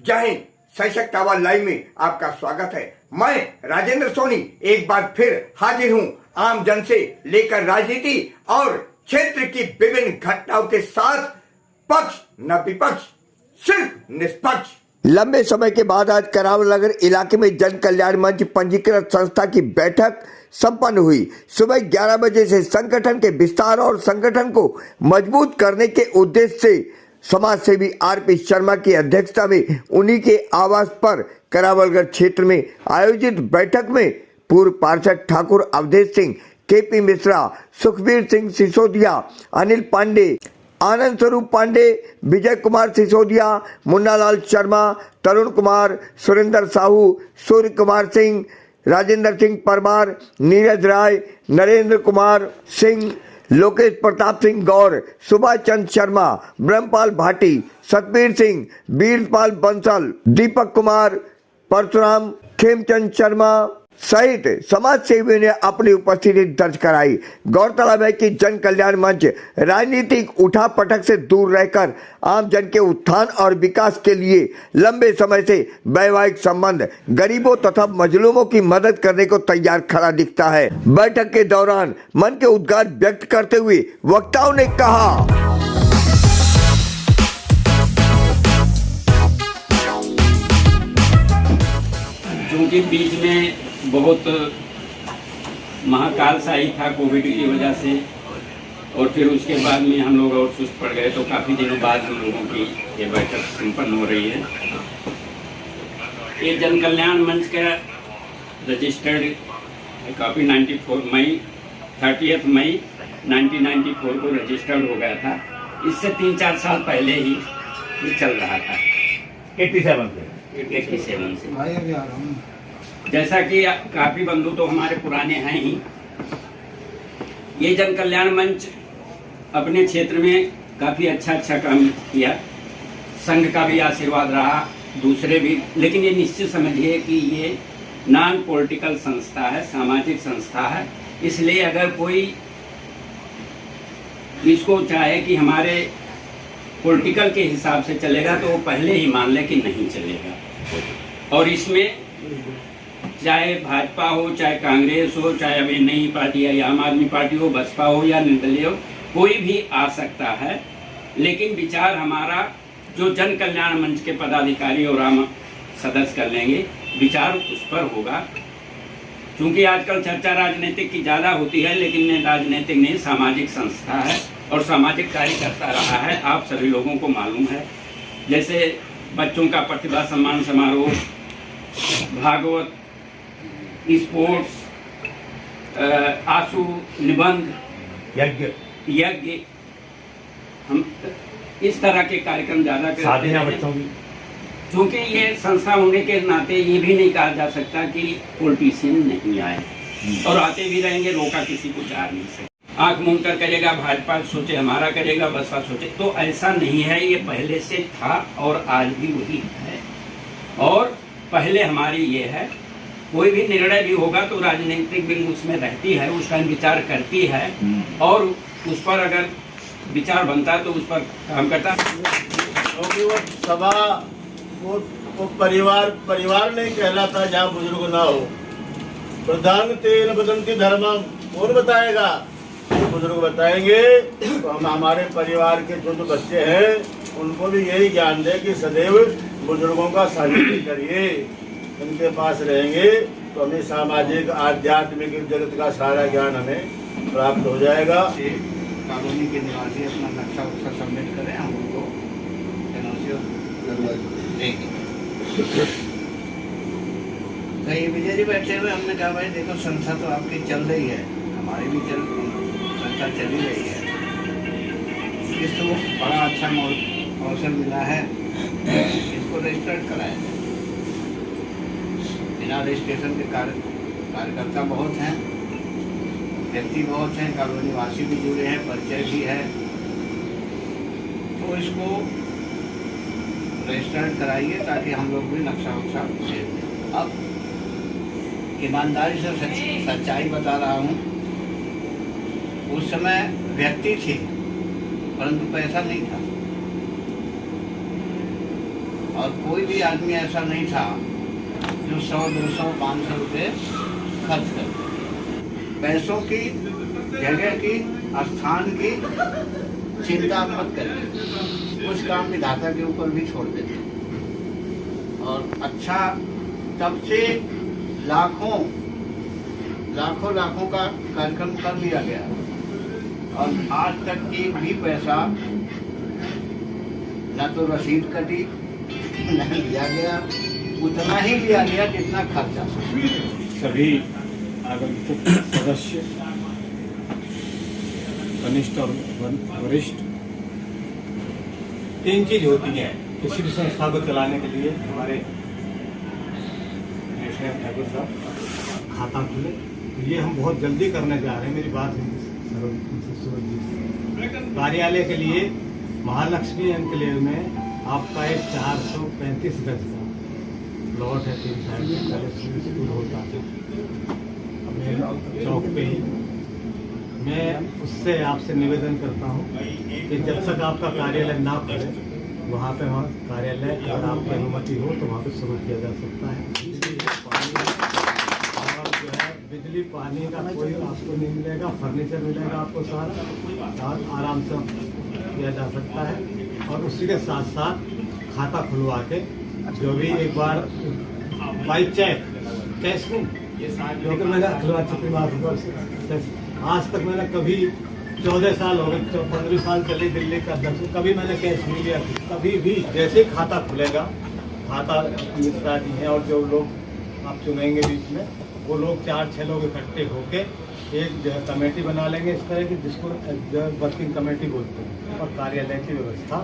जय हिंद। सशक्त आवाज लाइव में आपका स्वागत है। मैं राजेंद्र सोनी एक बार फिर हाजिर हूं आम जन से लेकर राजनीति और क्षेत्र की विभिन्न घटनाओं के साथ, पक्ष न विपक्ष, सिर्फ निष्पक्ष। लंबे समय के बाद आज करावल नगर इलाके में जन कल्याण मंच पंजीकृत संस्था की बैठक संपन्न हुई। सुबह 11 बजे से संगठन के विस्तार और संगठन को मजबूत करने के उद्देश्य से समाज सेवी आरपी शर्मा की अध्यक्षता में उन्हीं के आवास पर करावलगढ़ क्षेत्र में आयोजित बैठक में पूर्व पार्षद ठाकुर अवधेश सिंह, केपी मिश्रा, सुखबीर सिंह सिसोदिया, अनिल पांडे, आनंद स्वरूप पांडे, विजय कुमार सिसोदिया, मुन्नालाल शर्मा, तरुण कुमार, सुरेंद्र साहू, सूर्य कुमार सिंह, राजेंद्र सिंह परमार, नीरज राय, नरेंद्र कुमार सिंह, लोकेश प्रताप सिंह गौर, सुभाष चंद्र शर्मा, ब्रह्मपाल भाटी, सतबीर सिंह, वीरपाल बंसल, दीपक कुमार, परशुराम, खेमचंद शर्मा सहित समाज सेवियों ने अपनी उपस्थिति दर्ज कराई। गौरतलब है कि जन कल्याण मंच राजनीतिक उठापटक से दूर रहकर आम जन के उत्थान और विकास के लिए लंबे समय से वैवाहिक संबंध, गरीबों तथा मजलूमों की मदद करने को तैयार खड़ा दिखता है। बैठक के दौरान मन के उद्गार व्यक्त करते हुए वक्ताओं ने कहा, क्योंकि बीच में बहुत महाकाल सा ही था कोविड की वजह से, और फिर उसके बाद में हम लोग और सुस्त पड़ गए, तो काफ़ी दिनों बाद हम लोगों की ये बैठक संपन्न हो रही है। ये जन कल्याण मंच का रजिस्टर्ड काफ़ी 30 मई 1994 को रजिस्टर्ड हो गया था। इससे 3-4 साल पहले ही ये चल रहा था, 87 से। जैसा कि काफ़ी बंधु तो हमारे पुराने हैं ही। ये जन कल्याण मंच अपने क्षेत्र में काफ़ी अच्छा काम किया, संघ का भी आशीर्वाद रहा, दूसरे भी। लेकिन ये निश्चित समझिए कि ये नॉन पॉलिटिकल संस्था है, सामाजिक संस्था है। इसलिए अगर कोई इसको चाहे कि हमारे पॉलिटिकल के हिसाब से चलेगा, तो वो पहले ही मान ले कि नहीं चलेगा। और इसमें चाहे भाजपा हो, चाहे कांग्रेस हो, चाहे अभी नई पार्टी है, आम आदमी पार्टी हो, बसपा हो या निर्दलीय हो, कोई भी आ सकता है। लेकिन विचार हमारा जो जन कल्याण मंच के पदाधिकारी और आम सदस्य कर लेंगे, विचार उस पर होगा। क्योंकि आजकल चर्चा राजनीतिक की ज़्यादा होती है, लेकिन राजनीतिक नहीं, सामाजिक संस्था है और सामाजिक कार्य करता रहा है। आप सभी लोगों को मालूम है, जैसे बच्चों का प्रतिभा सम्मान समारोह, भागवत, स्पोर्ट्स, आंसू निबंध, यज्ञ, हम इस तरह के कार्यक्रम ज़्यादा करते हैं। क्योंकि ये संस्था होने के नाते ये भी नहीं कहा जा सकता कि पॉलिटिशियन नहीं आए, और आते भी रहेंगे, रोका किसी को जा नहीं सकता। आँख मूंद कर करेगा, भाजपा सोचे हमारा करेगा, बसपा सोचे, तो ऐसा नहीं है। ये पहले से था और आज भी वही है। और पहले हमारी ये है, कोई भी निर्णय भी होगा तो राजनीतिक विंग उसमें रहती है, उसका विचार करती है, और उस पर अगर विचार बनता तो उस पर काम करता। क्योंकि वो सभा वो परिवार नहीं कहलाता जहाँ बुजुर्ग ना हो। प्रधान तेन बदंती धर्मम, कौन बताएगा? तो बुजुर्ग बताएंगे। तो हम हमारे परिवार के जो बच्चे हैं उनको भी यही ज्ञान दे कि सदैव बुजुर्गों का सानिध्य करिए, उनके पास रहेंगे तो हमें सामाजिक आध्यात्मिक जगत का सारा ज्ञान हमें प्राप्त हो जाएगा। कॉलोनी के निवासी अपना नक्शा उक्शा सबमिट करें, हम उनको देंगे। कहीं विजय जी बैठे हुए, हमने कहा भाई देखो संस्था तो आपकी चल रही है, हमारी भी संस्था चली रही है, इसको बड़ा अच्छा अवसर मिला है, इसको रजिस्टर्ड कराया जाए। बिना रजिस्ट्रेशन के कार्यकर्ता बहुत हैं, व्यक्ति बहुत हैं, कॉलोनी वासी भी जुड़े हैं, परिचय भी है, तो इसको रजिस्टर्ड कराइए ताकि हम लोग भी नक्शा वक्शा भेज दें। अब ईमानदारी से सच्चाई बता रहा हूँ, उस समय व्यक्ति थे परंतु पैसा नहीं था। और कोई भी आदमी ऐसा नहीं था जो 100, 200, 500 रुपये खर्च कर। पैसों की, जगह की, स्थान की चिंता मत करिए, कुछ काम विधाता के ऊपर भी छोड़ देते। और अच्छा, तब से लाखों का कार्यक्रम कर लिया गया और आज तक एक भी पैसा न तो रसीद कटी न लिया गया, उतना ही लिया गया जितना खर्चा। सभी आगंतुक सदस्य, कनिष्ठ और वरिष्ठ, 3 चीज होती है किसी भी संस्था को चलाने के लिए। हमारे ठाकुर साहब खाता खुले, तो ये हम बहुत जल्दी करने जा रहे हैं। मेरी बात कार्यालय के लिए महालक्ष्मी एनक्लेव में आपका एक 435 गज का प्लॉट है, 3 साइड में। पहले स्कूल होता था अपने चौक पे ही। मैं उससे आपसे निवेदन करता हूँ कि जब तक आपका कार्यालय ना खुले, वहाँ पे कार्यालय अगर आपकी अनुमति हो तो वहाँ पे शुरू किया जा सकता है। और जो है बिजली पानी का कोई आपको नहीं मिलेगा, फर्नीचर मिलेगा आपको सारा, और आराम से किया जा सकता है। और उसी के साथ साथ खाता खुलवा के जो भी एक बार बाई चेक, कैश नहीं, जो कि मैंने खुलवा चुकी। आज तक मैंने कभी 14 साल हो गए, 15 साल चले दिल्ली का अध्यक्ष, कभी मैंने कैश नहीं लिया कभी भी। जैसे ही खाता खुलेगा, खाता मिश्रा जी हैं और जो लोग आप चुनेंगे बीच में, वो लोग 4-6 लोग इकट्ठे होके एक जो है कमेटी बना लेंगे इस तरह की, जिसको वर्किंग कमेटी बोलते हैं। और कार्यालय की व्यवस्था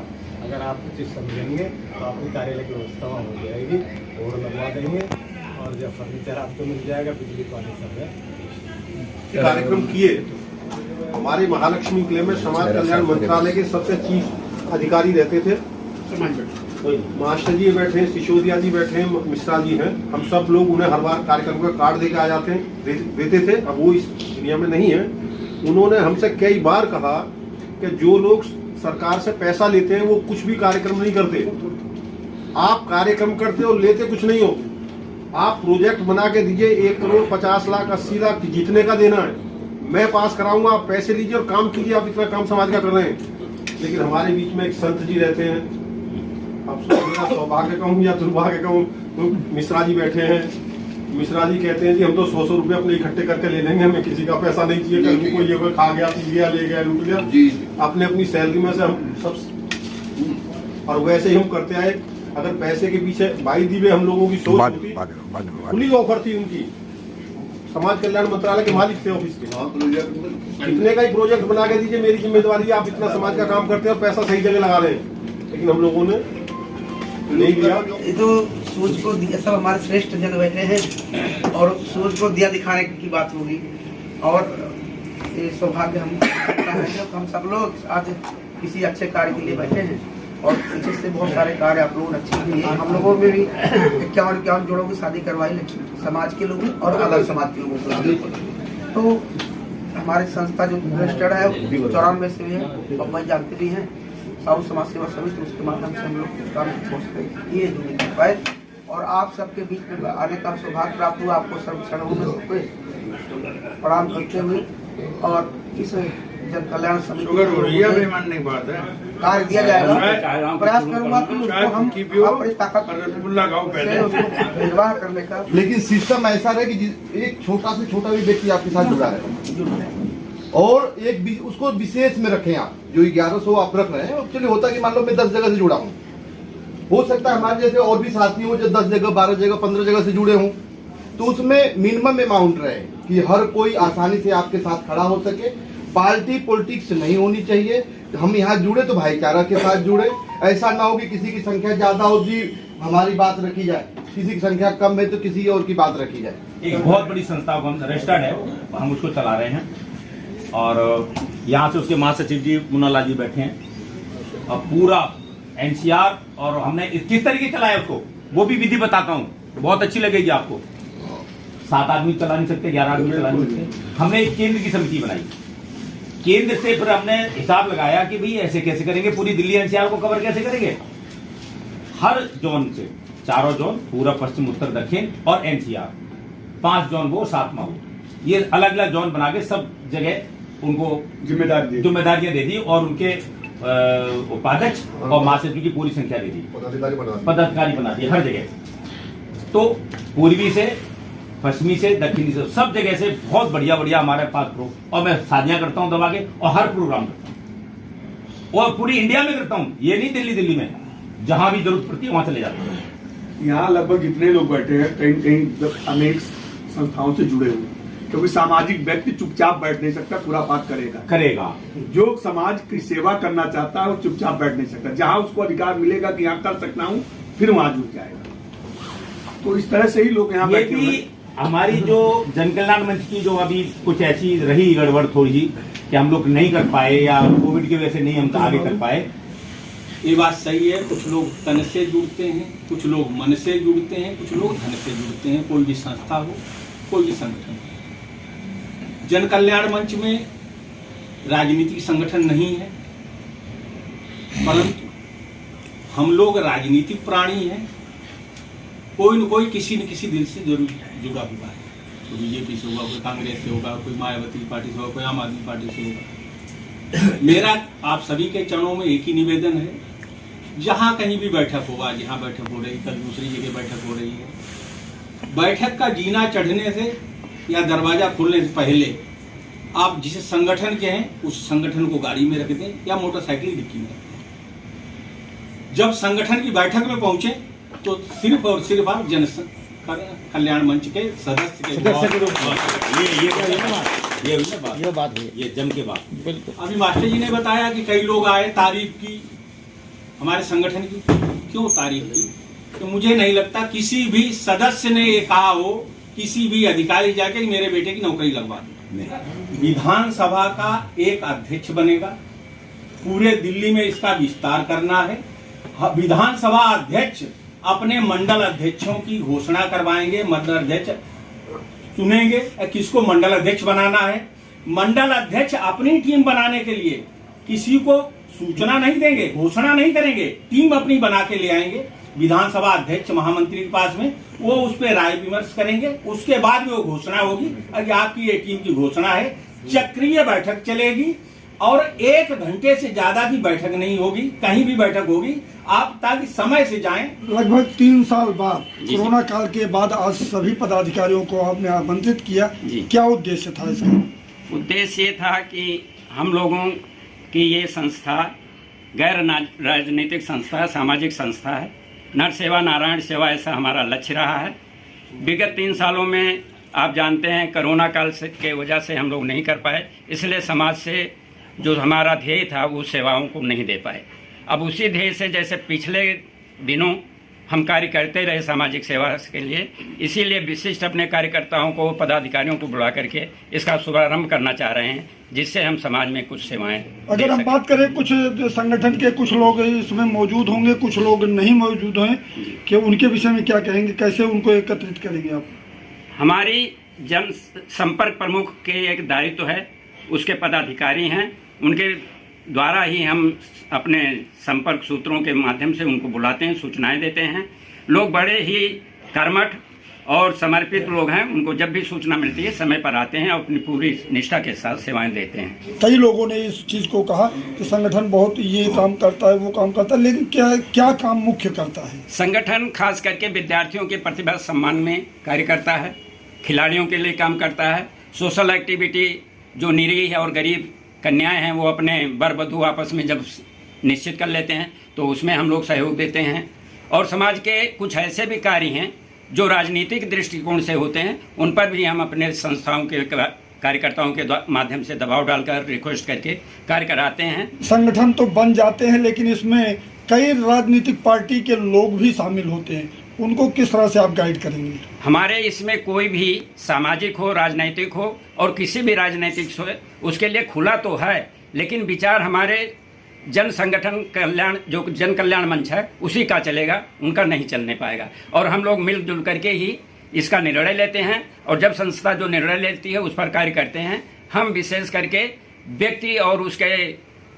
अगर आप कुछ चीज़ समझेंगे तो आपकी कार्यालय की व्यवस्था वहाँ हो जाएगी, बोर्ड लगवा देंगे और जब फर्नीचर आपको मिल जाएगा, बिजली पानी सब है। कार्यक्रम किए। हमारे महालक्ष्मी किले में समाज कल्याण मंत्रालय के सबसे चीफ अधिकारी रहते थे, मास्टर जी बैठे हैं, सिसोदिया जी बैठे हैं, मिश्रा जी हैं। हम सब लोग उन्हें हर बार कार्यक्रम का कार्ड देके आ जाते हैं, देते थे। अब वो इस दुनिया में नहीं है। उन्होंने हमसे कई बार कहा कि जो लोग सरकार से पैसा लेते हैं वो कुछ भी कार्यक्रम नहीं करते। आप कार्यक्रम करते हो, लेते कुछ नहीं हो। आप प्रोजेक्ट बना के दीजिए, 1 करोड़ 50 लाख 80 लाख जितने का देना है, मैं पास कराऊंगा, आप पैसे लीजिए और काम कीजिए। आप इतना काम समाज का कर रहे हैं। लेकिन हमारे बीच में एक संत जी रहते हैं, आप सौभाग्य कहूँ या दुर्भाग्य कहूँ, तो मिश्रा जी बैठे हैं। मिश्रा जी कहते हैं जी हम तो 100 रुपये अपने इकट्ठे करके ले लेंगे, हमें किसी का पैसा नहीं चाहिए। कहीं कोई ये खा गया, पी गया, ले गया, लूट गया, अपने अपनी सैलरी में से हम सब। और वैसे ही हम करते आए। अगर पैसे के पीछे भाई दीवे हम लोगों की सोच होती, खुली ऑफर थी उनकी। समाज कल्याण मंत्रालय के मालिक थे ऑफिस के, इतने का ही प्रोजेक्ट बना के दीजिए, मेरी जिम्मेदारी है, आप इतना समाज का काम करते हैं और पैसा सही जगह लगा रहे हैं। लेकिन हम लोगों ने नहीं दिया। ये तो सूरज को दिया, सब हमारे श्रेष्ठ जन बैठे हैं और सूरज को दिया दिखाने की बात होगी। और ये सौभाग्य हम सब लोग आज किसी अच्छे कार्य के लिए बैठे हैं और पीछे से बहुत सारे कार्य आप लोगों ने अच्छे किए। हम लोगों में भी 51 जोड़ों की शादी करवाई, समाज के लोगों और अलग समाज के लोगों को। तो हमारी संस्था जो रजिस्टर्ड है 94 से भी है, बम्बई जानते भी हैं, साउथ समाज सेवा समिति, उसके माध्यम से हम लोग काम किए जो नहीं कर पाए। और आप सबके बीच में आने का सौभाग्य प्राप्त हुआ। आपको सर्वक्षणों में सबको प्रणाम करते हुए और इस जन कल्याण समिति कार्य दिया जाएगा। प्रयास करूंगा कि उसको हम अपनी ताकत से उसको निर्वाह करने का। लेकिन सिस्टम ऐसा रहे कि एक छोटा से छोटा भी व्यक्ति आपके साथ जुड़ा है और एक उसको विशेष में रखें। आप जो 1100 आप रख रहे हैं, एक्चुअली होता है कि मान लो मैं 10 जगह से जुड़ा हूँ, हो सकता है हमारे जैसे और भी साथी हो जो 10 जगह 12 जगह 15 जगह से जुड़े हों, तो उसमें मिनिमम अमाउंट रहे कि हर कोई आसानी से आपके साथ खड़ा हो सके। पार्टी पॉलिटिक्स नहीं होनी चाहिए। हम यहाँ जुड़े तो भाईचारा के साथ जुड़े, ऐसा ना हो कि किसी की संख्या ज्यादा हो जी हमारी बात रखी जाए, किसी की संख्या कम है तो किसी और की बात रखी जाए। एक बहुत बड़ी संस्था हम रजिस्टर्ड है, हम उसको चला रहे हैं और यहाँ से उसके महासचिव जी मुन्नालाल जी बैठे हैं और पूरा एनसीआर और हमने किस तरीके चलाया उसको वो भी विधि बताता हूँ, बहुत अच्छी लगेगी आपको। 7 आदमी चला नहीं सकते, 11 आदमी चला नहीं सकते। हमने एक केंद्र की समिति बनाई, केंद्र से फिर हमने हिसाब लगाया कि भाई ऐसे कैसे करेंगे, पूरी दिल्ली एनसीआर को कवर कैसे करेंगे। हर जोन से 4 जोन, पूर्व पश्चिम उत्तर दक्षिण और एनसीआर 5 जोन वो 7 माह, ये अलग अलग जोन बना के सब जगह उनको जिम्मेदारियां दे दी और उनके उपाध्यक्ष और महासचिव की पूरी संख्या दे दी, पदाधिकारी बना दिए हर जगह। तो पूर्वी से, पश्चिमी से, दक्षिणी से, सब जगह से बहुत बढ़िया बढ़िया हमारे पास और मैं शादियां करता हूं दबा के और हर प्रोग्राम करता हूं और पूरी इंडिया में करता हूं, ये नहीं दिल्ली में, जहां भी जरूरत पड़ती है वहां चले जाते हैं। यहाँ लगभग जितने लोग बैठे हैं कहीं कहीं अनेक संस्थाओं से जुड़े हुए हैं, क्योंकि सामाजिक व्यक्ति चुपचाप बैठ नहीं सकता, पूरा बात करेगा। जो समाज की सेवा करना चाहता है वो चुपचाप बैठ नहीं सकता, जहाँ उसको अधिकार मिलेगा कि यहाँ कर सकता हूँ फिर वहां जुड़ जाएगा। तो इस तरह से ही लोग यहाँ बैठे हुए। हमारी जो जनकल्याण मंच की जो अभी कुछ ऐसी रही गड़बड़ थोड़ी सी कि हम लोग नहीं कर पाए या कोविड की वजह से नहीं हम आगे कर पाए, ये बात सही है। कुछ लोग तन से जुड़ते हैं, कुछ लोग मन से जुड़ते हैं, कुछ लोग धन से जुड़ते हैं। कोई भी संस्था हो, कोई भी संगठन हो। जन कल्याण मंच में राजनीतिक संगठन नहीं है, परंतु हम लोग राजनीतिक प्राणी हैं। कोई न कोई किसी न किसी दिल से जरूर जुड़ा हुआ है। कोई बीजेपी से होगा, कोई कांग्रेस से होगा, कोई मायावती पार्टी से होगा, कोई आम आदमी पार्टी से होगा। मेरा आप सभी के चरणों में एक ही निवेदन है, जहां कहीं भी बैठक हो, आज यहाँ बैठक हो रही, कल दूसरी जगह बैठक हो रही है, बैठक का जीना चढ़ने से या दरवाजा खुलने से पहले आप जिस संगठन के हैं उस संगठन को गाड़ी में रख दें या मोटरसाइकिल डिक्की में रख दें। जब संगठन की बैठक में पहुंचे तो सिर्फ और सिर्फ आप जन कल्याण मंच के सदस्य के रूप ये बात हुई, ये जम के बात। बिल्कुल। अभी मास्टर जी ने बताया कि कई लोग आए, तारीफ की हमारे संगठन की। क्यों तारीफ की? तो मुझे नहीं लगता किसी भी सदस्य ने ये कहा हो, किसी भी अधिकारी जाके मेरे बेटे की नौकरी लगवा दे। विधानसभा का एक अध्यक्ष बनेगा, पूरे दिल्ली में इसका विस्तार करना है। विधानसभा अध्यक्ष अपने मंडल अध्यक्षों की घोषणा करवाएंगे, मंडल अध्यक्ष चुनेंगे किसको मंडल अध्यक्ष बनाना है। मंडल अध्यक्ष अपनी टीम बनाने के लिए किसी को सूचना नहीं देंगे, घोषणा नहीं करेंगे, टीम अपनी बना के ले आएंगे विधानसभा अध्यक्ष महामंत्री के पास में, वो उस पर राय विमर्श करेंगे। उसके बाद में वो घोषणा होगी कि आपकी ये टीम की घोषणा है। चक्रीय बैठक चलेगी और 1 घंटे से ज्यादा भी बैठक नहीं होगी, कहीं भी बैठक होगी आप ताकि समय से जाएं। लगभग 3 साल बाद, कोरोना काल के बाद आज सभी पदाधिकारियों को आपने आमंत्रित किया, क्या उद्देश्य था इसका? उद्देश्य ये था कि हम लोगों की ये संस्था गैर राजनीतिक संस्था, सामाजिक संस्था है। नर सेवा नारायण सेवा, ऐसा हमारा लक्ष्य रहा है। विगत 3 सालों में आप जानते हैं कोरोना काल के वजह से हम लोग नहीं कर पाए, इसलिए समाज से जो हमारा ध्येय था वो सेवाओं को नहीं दे पाए। अब उसी ध्येय से जैसे पिछले दिनों हम कार्य करते रहे सामाजिक सेवा के लिए, इसीलिए विशिष्ट अपने कार्यकर्ताओं को, पदाधिकारियों को बुला करके इसका शुभारंभ करना चाह रहे हैं, जिससे हम समाज में कुछ सेवाएं। अगर हम बात करें, कुछ संगठन के कुछ लोग इसमें मौजूद होंगे, कुछ लोग नहीं मौजूद हैं, कि उनके विषय में क्या कहेंगे, कैसे उनको एकत्रित करेंगे आप? हमारी जन संपर्क प्रमुख के एक दायित्व है, उसके पदाधिकारी हैं, उनके द्वारा ही हम अपने संपर्क सूत्रों के माध्यम से उनको बुलाते हैं, सूचनाएं देते हैं। लोग बड़े ही कर्मठ और समर्पित लोग हैं, उनको जब भी सूचना मिलती है समय पर आते हैं और अपनी पूरी निष्ठा के साथ सेवाएं देते हैं। कई लोगों ने इस चीज़ को कहा कि संगठन बहुत ये काम करता है, वो काम करता है, लेकिन क्या काम मुख्य करता है? संगठन खास करके विद्यार्थियों के प्रतिभा सम्मान में कार्य करता है, खिलाड़ियों के लिए काम करता है, सोशल एक्टिविटी, जो निरीह और गरीब कन्याएं हैं वो अपने वर वधू आपस में जब निश्चित कर लेते हैं तो उसमें हम लोग सहयोग देते हैं। और समाज के कुछ ऐसे भी कार्य हैं जो राजनीतिक दृष्टिकोण से होते हैं, उन पर भी हम अपने संस्थाओं के कार्यकर्ताओं के माध्यम से दबाव डालकर रिक्वेस्ट करके कार्य कराते हैं। संगठन तो बन जाते हैं, लेकिन इसमें कई राजनीतिक पार्टी के लोग भी शामिल होते हैं, उनको किस तरह से आप गाइड करेंगे? हमारे इसमें कोई भी सामाजिक हो, राजनीतिक हो और किसी भी राजनीतिक हो, उसके लिए खुला तो है, लेकिन विचार हमारे जन संगठन कल्याण, जो जन कल्याण मंच है उसी का चलेगा, उनका नहीं चलने पाएगा। और हम लोग मिलजुल करके ही इसका निर्णय लेते हैं और जब संस्था जो निर्णय लेती है उस पर कार्य करते हैं। हम विशेष करके व्यक्ति और उसके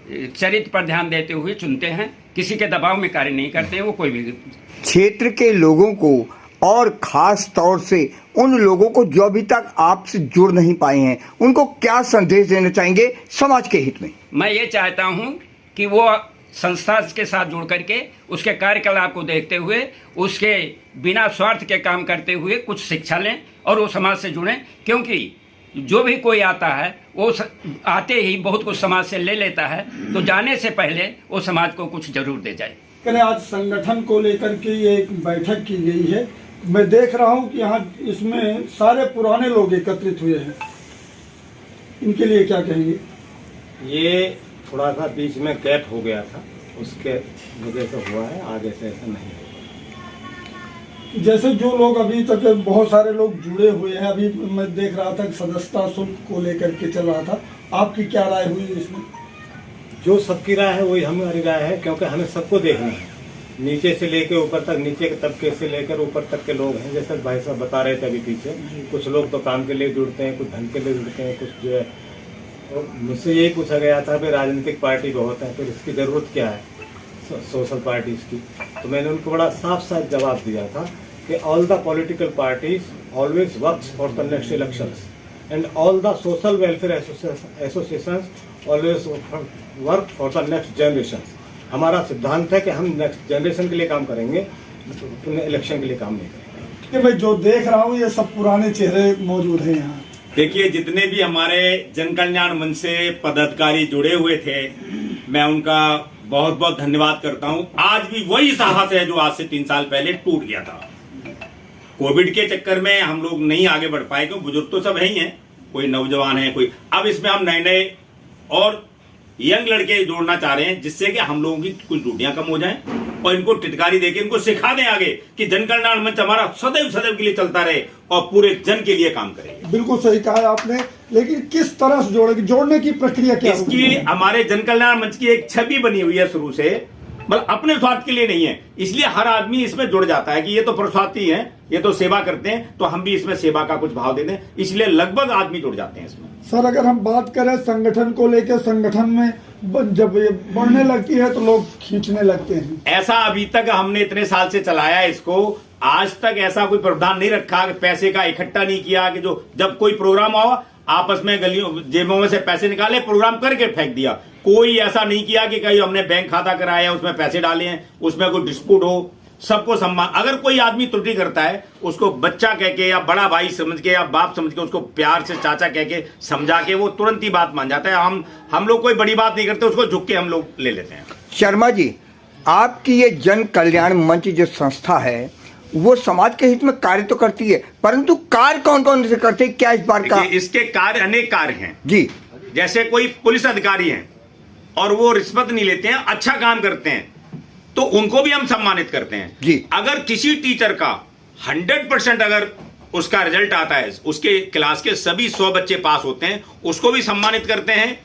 चरित्र पर ध्यान देते हुए चुनते हैं, किसी के दबाव में कार्य नहीं करते हैं वो कोई भी। क्षेत्र के लोगों को और खास तौर से उन लोगों को जो अभी तक आपसे जुड़ नहीं पाए हैं, उनको क्या संदेश देना चाहेंगे समाज के हित में? मैं ये चाहता हूँ कि वो संस्था के साथ जुड़ करके उसके कार्यकलाप को देखते हुए उसके बिना स्वार्थ के काम करते हुए कुछ शिक्षा लें और वो समाज से जुड़ें, क्योंकि जो भी कोई आता है वो आते ही बहुत कुछ समाज से ले लेता है, तो जाने से पहले वो समाज को कुछ जरूर दे जाए। आज संगठन को लेकर के ये एक बैठक की गई है। मैं देख रहा हूँ कि यहाँ इसमें सारे पुराने लोग एकत्रित हुए हैं, इनके लिए क्या कहेंगे? ये थोड़ा सा बीच में गैप हो गया था, उसके वजह से हुआ है, आगे से ऐसा नहीं होगा। जैसे जो लोग अभी तक बहुत सारे लोग जुड़े हुए हैं, अभी मैं देख रहा था सदस्यता शुल्क को लेकर के चल रहा था, आपकी क्या राय हुई इसमें? जो सबकी राय है वही हमारी राय है, क्योंकि हमें सबको देखना है, नीचे से लेकर ऊपर तक, नीचे के तबके से लेकर ऊपर तक के लोग हैं। जैसे भाई साहब बता रहे थे अभी पीछे, कुछ लोग तो काम के लिए जुड़ते हैं, कुछ धन के लिए जुड़ते हैं, कुछ जो है। तो मुझसे यही पूछा गया था कि राजनीतिक पार्टी बहुत है, फिर इसकी ज़रूरत क्या है सोशल पार्टीज की? तो मैंने उनको बड़ा साफ साफ जवाब दिया था कि all the political parties always works for the next elections and all the social welfare associations always work for the next generation. हमारा सिद्धांत है कि हम नेक्स्ट जनरेशन के लिए काम करेंगे, इलेक्शन के लिए काम नहीं करेंगे। मैं जो देख रहा हूँ ये सब पुराने चेहरे मौजूद हैं यहाँ। देखिए, जितने भी हमारे जन कल्याण मंच से पदाधिकारी जुड़े हुए थे, मैं उनका बहुत बहुत धन्यवाद करता हूं। आज भी वही साहस है जो आज से 3 साल पहले टूट गया था। कोविड के चक्कर में हम लोग नहीं आगे बढ़ पाए, क्योंकि बुजुर्ग तो सब है ही हैं, कोई नौजवान है, कोई। अब इसमें हम नए नए और यंग लड़के जोड़ना चाह रहे हैं, जिससे कि हम लोगों की कुछ ड्यूटियां कम हो जाएं और इनको टिटकारी देके इनको सिखा दें आगे कि जन कल्याण मंच हमारा सदैव सदैव के लिए चलता रहे और पूरे जन के लिए काम करें। बिल्कुल सही कहा है आपने, लेकिन किस तरह से जोड़ेगी, जोड़ने की प्रक्रिया क्या होगी? इसकी हमारे जन कल्याण मंच की एक छवि बनी हुई है शुरू से, मतलब अपने स्वार्थ के लिए नहीं है, इसलिए हर आदमी इसमें जुड़ जाता है कि ये तो पुरुषार्थी है, ये तो सेवा करते हैं, तो हम भी इसमें सेवा का कुछ भाव देते हैं, इसलिए लगभग आदमी जुड़ जाते हैं इसमें। सर, अगर हम बात करें संगठन को लेकर, संगठन में जब ये बढ़ने लगती है तो लोग खींचने लगते हैं। ऐसा अभी तक हमने इतने साल से चलाया इसको, आज तक ऐसा कोई प्रावधान नहीं रखा कि पैसे का इकट्ठा नहीं किया कि जो जब कोई प्रोग्राम हो आपस में गलियों जेबों में से पैसे निकाले, प्रोग्राम करके फेंक दिया। कोई ऐसा नहीं किया कि कहीं हमने बैंक खाता कराया उसमें पैसे डाले हैं, उसमें कोई डिस्प्यूट हो। सबको सम्मान, अगर कोई आदमी त्रुटि करता है उसको बच्चा कह के या बड़ा भाई समझ के या बाप समझ के उसको प्यार से चाचा कह के समझा के वो तुरंत ही बात मान जाता है। हम लोग कोई बड़ी बात नहीं करते, उसको झुक के हम लोग ले लेते हैं। शर्मा जी, आपकी ये जन कल्याण मंच जो संस्था है वो समाज के हित में कार्य तो करती है, परंतु कार्य कौन कौन से करते हैं, क्या इस बार का? इसके कार्य अनेक कार्य हैं जी। जैसे कोई पुलिस अधिकारी हैं और वो रिश्वत नहीं लेते हैं, अच्छा काम करते हैं, तो उनको भी हम सम्मानित करते हैं जी। अगर किसी टीचर का 100% अगर उसका रिजल्ट आता है, उसके क्लास के सभी 100 बच्चे पास होते हैं, उसको भी सम्मानित करते हैं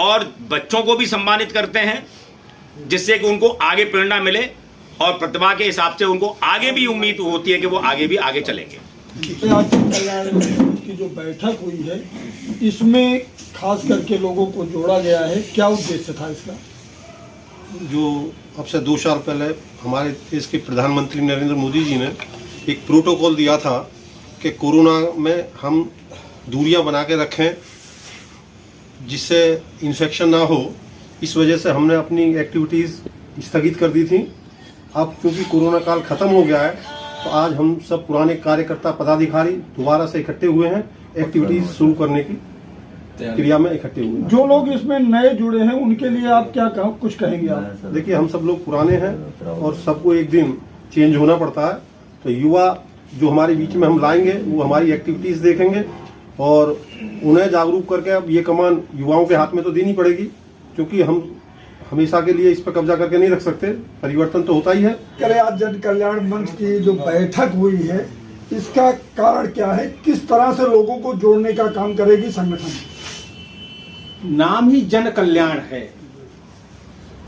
और बच्चों को भी सम्मानित करते हैं, जिससे कि उनको आगे प्रेरणा मिले और प्रतिभा के हिसाब से उनको आगे भी उम्मीद होती है कि वो आगे भी आगे चलेंगे। आज कल्याण की जो बैठक हुई है इसमें खास करके लोगों को जोड़ा गया है, क्या उद्देश्य था इसका? जो अब से 2 साल पहले हमारे देश के प्रधानमंत्री नरेंद्र मोदी जी ने एक प्रोटोकॉल दिया था कि कोरोना में हम दूरियां बना के रखें जिससे इन्फेक्शन ना हो। इस वजह से हमने अपनी एक्टिविटीज़ स्थगित कर दी थी। अब क्योंकि कोरोना काल ख़त्म हो गया है तो आज हम सब पुराने कार्यकर्ता पदाधिकारी दोबारा से इकट्ठे हुए हैं, एक्टिविटीज़ शुरू करने की क्रिया में इकट्ठे हुए हैं। जो लोग इसमें नए जुड़े हैं उनके लिए आप क्या कुछ कहेंगे आप? देखिए, हम सब लोग पुराने हैं और सबको एक दिन चेंज होना पड़ता है, तो युवा जो हमारे बीच में हम लाएंगे वो हमारी एक्टिविटीज़ देखेंगे और उन्हें जागरूक करके अब ये कमान युवाओं के हाथ में तो देनी पड़ेगी, क्योंकि हम हमेशा के लिए इस पर कब्जा करके नहीं रख सकते, परिवर्तन तो होता ही है। करे आज जन कल्याण मंच की जो बैठक हुई है इसका कारण क्या है, किस तरह से लोगों को जोड़ने का काम करेगी संगठन? नाम ही जन कल्याण है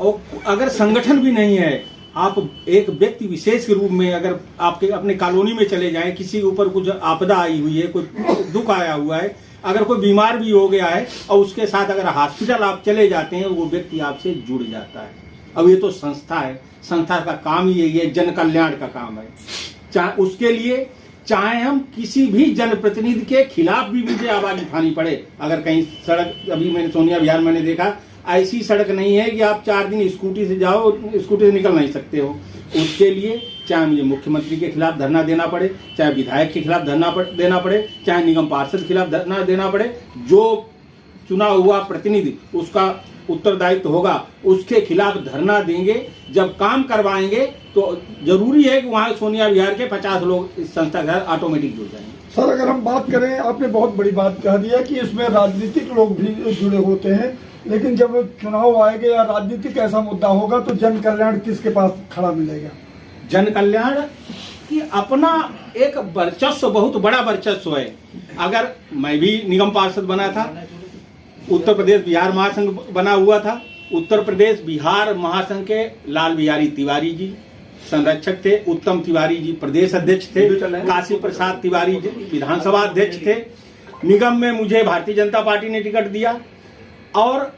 और अगर संगठन भी नहीं है आप एक व्यक्ति विशेष के रूप में अगर आपके अपने कॉलोनी में चले जाएं, किसी के ऊपर कुछ आपदा आई हुई है, कोई दुख आया हुआ है, अगर कोई बीमार भी हो गया है और उसके साथ अगर हॉस्पिटल आप चले जाते हैं, वो व्यक्ति आपसे जुड़ जाता है। अब ये तो संस्था है, संस्था का काम ही यही है, जन कल्याण का काम है। चाहे उसके लिए चाहे हम किसी भी जनप्रतिनिधि के खिलाफ भी मुझे आवाज उठानी पड़े। अगर कहीं सड़क, अभी मैंने सोनिया विहार मैंने देखा, ऐसी सड़क नहीं है कि आप 4 दिन स्कूटी से जाओ, स्कूटी से निकल नहीं सकते हो। उसके लिए चाहे मुझे मुख्यमंत्री के खिलाफ धरना देना पड़े, चाहे विधायक के खिलाफ धरना देना पड़े, चाहे निगम पार्षद के खिलाफ धरना देना पड़े, जो चुना हुआ प्रतिनिधि उसका उत्तरदायित्व होगा, उसके खिलाफ धरना देंगे। जब काम करवाएंगे तो जरूरी है कि वहाँ सोनिया विहार के 50 लोग इस संस्था के साथ ऑटोमेटिक जुड़ जाएंगे। सर, अगर हम बात करें, आपने बहुत बड़ी बात कह दी है कि इसमें राजनीतिक लोग भी जुड़े होते हैं, लेकिन जब चुनाव आएगा या राजनीतिक ऐसा मुद्दा होगा तो जन कल्याण किसके पास खड़ा मिलेगा? जन कल्याण की अपना एक वर्चस्व, बहुत बड़ा वर्चस्व है। अगर मैं भी निगम पार्षद बना था, उत्तर प्रदेश बिहार महासंघ बना हुआ था, उत्तर प्रदेश बिहार महासंघ के लाल बिहारी तिवारी जी संरक्षक थे, उत्तम तिवारी जी प्रदेश अध्यक्ष थे, काशी प्रसाद तिवारी जी विधानसभा अध्यक्ष थे। निगम में मुझे भारतीय जनता पार्टी ने टिकट दिया और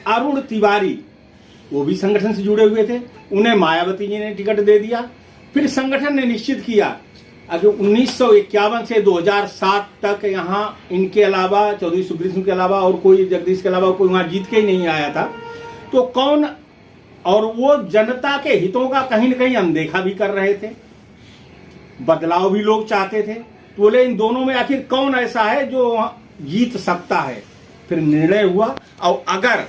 अरुण तिवारी वो भी संगठन से जुड़े हुए थे, उन्हें मायावती जी ने टिकट दे दिया। फिर संगठन ने निश्चित किया अगर 1951 से 2007 तक यहाँ इनके अलावा, चौधरी सुखबीर सिंह के अलावा और कोई, जगदीश के अलावा कोई वहाँ जीत के ही नहीं आया था, तो कौन, और वो जनता के हितों का कहीं न कहीं अनदेखा भी कर रहे थे, बदलाव भी लोग चाहते थे। तो बोले इन दोनों में आखिर कौन ऐसा है जो जीत सकता है। फिर निर्णय हुआ, और अगर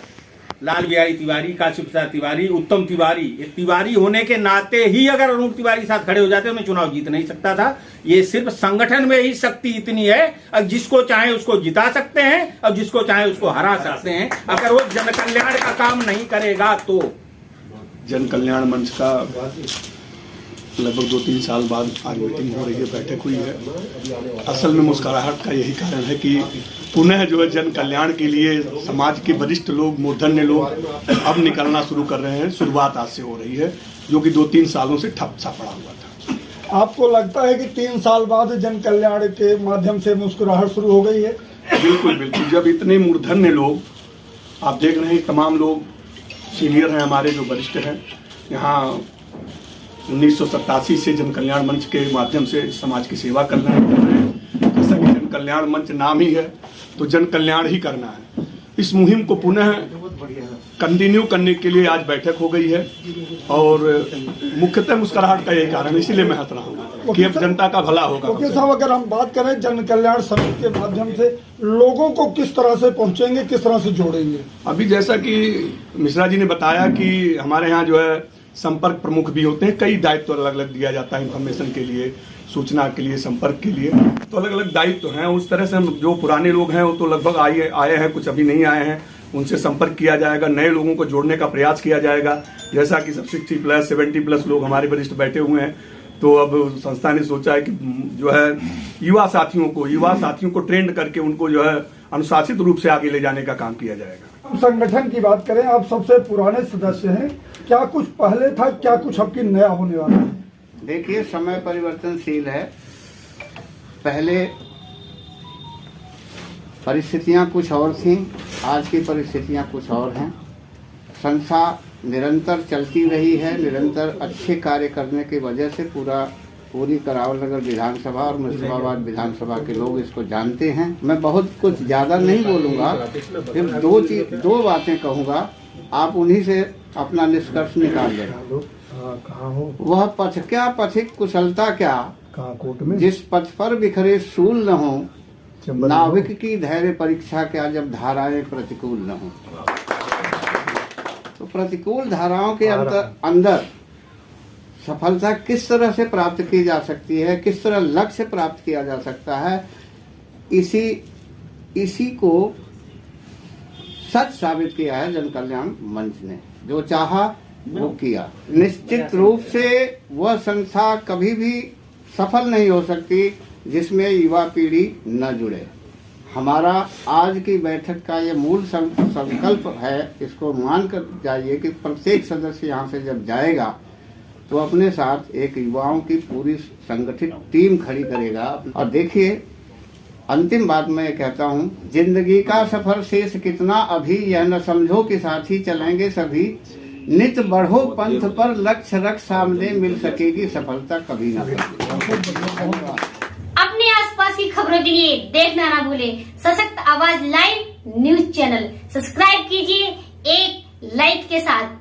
लाल बिहारी तिवारी, काशी प्रसाद तिवारी, उत्तम तिवारी, ये तिवारी होने के नाते ही अगर अरुण तिवारी साथ खड़े हो जाते उन्हें चुनाव जीत नहीं सकता था। ये सिर्फ संगठन में ही शक्ति इतनी है, अब जिसको चाहे उसको जिता सकते हैं और जिसको चाहे उसको हरा सकते हैं, अगर वो जन कल्याण का काम नहीं करेगा तो। जन कल्याण मंच का लगभग 2-3 साल बाद आज मीटिंग हो रही है, बैठक हुई है। असल में मुस्कुराहट का यही कारण है कि पुनः जो है जन कल्याण के लिए समाज के वरिष्ठ लोग, मूर्धन्य लोग अब निकलना शुरू कर रहे हैं। शुरुआत आज से हो रही है, जो कि 2-3 सालों से ठप सा पड़ा हुआ था। आपको लगता है कि 3 साल बाद जन कल्याण के माध्यम से मुस्कुराहट शुरू हो गई है? बिल्कुल बिल्कुल। जब इतने मूर्धन्य लोग, आप देख रहे हैं, तमाम लोग सीनियर हैं हमारे, जो वरिष्ठ हैं, यहाँ 1987 से जन कल्याण मंच के माध्यम से समाज की सेवा कर रहे हैं। जैसा कि जन कल्याण मंच नाम ही है, तो जन कल्याण ही करना है। इस मुहिम को पुनः कंटिन्यू करने के लिए आज बैठक हो गई है, और मुख्यतः मुस्कुराहट का यही कारण है, इसीलिए मैं हंस रहा हूँ कि अब जनता का भला होगा। ओके साहब, अगर हम बात करें जन कल्याण समिति के माध्यम से लोगों को किस तरह से पहुंचेंगे, किस तरह से जोड़ेंगे? अभी जैसा कि मिश्रा जी ने बताया कि हमारे यहाँ जो है संपर्क प्रमुख भी होते हैं, कई दायित्व अलग अलग दिया जाता है, इन्फॉर्मेशन के लिए, सूचना के लिए, संपर्क के लिए, तो अलग अलग दायित्व हैं। उस तरह से हम, जो पुराने लोग हैं वो तो लगभग आए हैं, कुछ अभी नहीं आए हैं, उनसे संपर्क किया जाएगा, नए लोगों को जोड़ने का प्रयास किया जाएगा। जैसा कि सब 60+, 70+ लोग हमारे वरिष्ठ बैठे हुए हैं, तो अब संस्था ने सोचा है कि जो है युवा साथियों को ट्रेंड करके उनको जो है अनुशासित रूप से आगे ले जाने का काम किया जाएगा। संगठन की बात करें, आप सबसे पुराने सदस्य हैं, क्या कुछ पहले था, क्या कुछ अब की नया होने वाला है? देखिए, समय परिवर्तनशील है। पहले परिस्थितियां कुछ और थीं, आज की परिस्थितियां कुछ और हैं। संस्था निरंतर चलती रही है, निरंतर अच्छे कार्य करने की वजह से पूरी करावल नगर विधानसभा और मुर्शिदाबाद विधानसभा के लोग इसको जानते हैं। मैं बहुत कुछ ज़्यादा नहीं बोलूँगा, सिर्फ 2 बातें कहूँगा, आप उन्हीं से अपना निष्कर्ष निकाल लेना। वह पथ क्या, पथिक कुशलता क्या, जिस पथ पर बिखरे सूल न हो, नाविक की धैर्य परीक्षा क्या, जब धाराएं प्रतिकूल न हो। तो प्रतिकूल धाराओं के अंदर सफलता किस तरह से प्राप्त की जा सकती है, किस तरह लक्ष्य प्राप्त किया जा सकता है, इसी को सच साबित किया है जन कल्याण मंच ने। जो चाहा वो किया। निश्चित रूप से वह संस्था कभी भी सफल नहीं हो सकती जिसमें युवा पीढ़ी न जुड़े। हमारा आज की बैठक का ये मूल संकल्प है, इसको मान कर जाइए कि प्रत्येक सदस्य यहाँ से जब जाएगा तो अपने साथ एक युवाओं की पूरी संगठित टीम खड़ी करेगा। और देखिए, अंतिम बात मैं कहता हूँ, जिंदगी का सफर शेष कितना अभी, यह न समझो कि साथ ही चलेंगे सभी। नित बढ़ो पंथ पर, लक्ष्य रख सामने, मिल सकेगी सफलता कभी ना कभी। अपने आसपास की खबरों के लिए देखना ना भूले सशक्त आवाज लाइव न्यूज चैनल। सब्सक्राइब कीजिए एक लाइक के साथ।